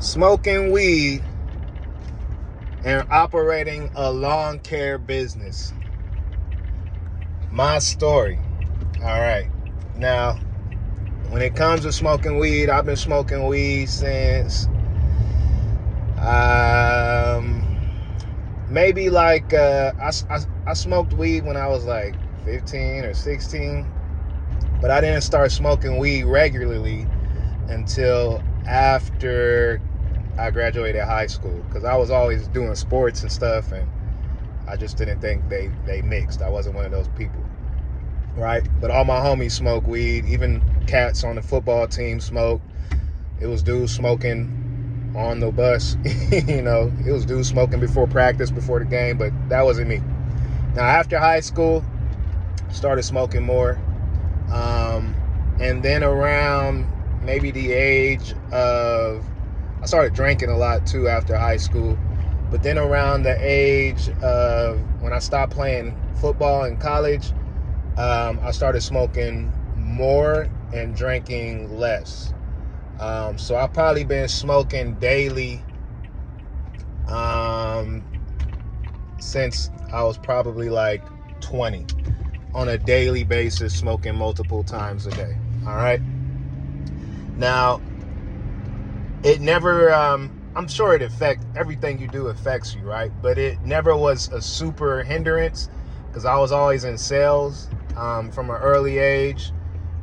smoking weed and operating a lawn care business. My story. All right. Now, when it comes to smoking weed, I've been smoking weed since maybe like I smoked weed when I was like 15 or 16, but I didn't start smoking weed regularly until after I graduated high school, because I was always doing sports and stuff, and I just didn't think they mixed. I wasn't one of those people, right? But all my homies smoke weed. Even cats on the football team smoke. It was dudes smoking on the bus. It was dudes smoking before practice, before the game, but that wasn't me. Now, after high school, started smoking more. And then around maybe the age of, I started drinking a lot too after high school. But then around the age of when I stopped playing football in college, I started smoking more and drinking less. So I've probably been smoking daily since I was probably like 20, on a daily basis, smoking multiple times a day. All right. Now, it never, I'm sure everything you do affects you, right? But it never was a super hindrance, because I was always in sales from an early age.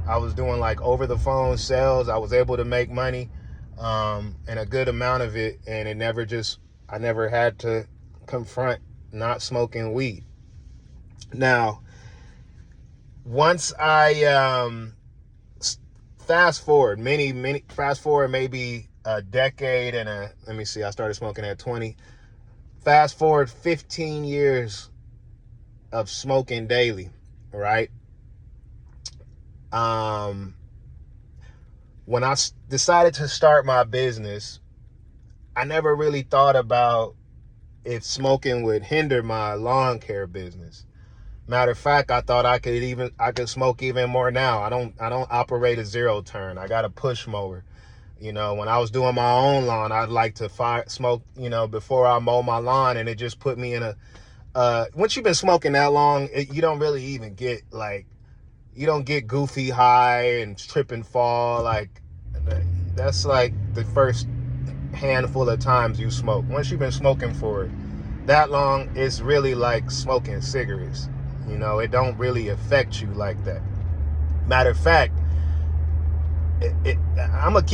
I was doing like over the phone sales. I was able to make money and a good amount of it. And I never had to confront not smoking weed. Now, once I fast forward maybe a decade and I started smoking at 20. Fast forward 15 years of smoking daily, right? When I decided to start my business, I never really thought about if smoking would hinder my lawn care business. Matter of fact, I thought I could smoke even more now. I don't operate a zero turn. I got a push mower. When I was doing my own lawn, I'd like to smoke, before I mow my lawn, and it just put me in once you've been smoking that long, you don't really even get you don't get goofy high and trip and fall. That's like the first handful of times you smoke. Once you've been smoking for that long, it's really like smoking cigarettes. It don't really affect you like that. Matter of fact, I'm gonna keep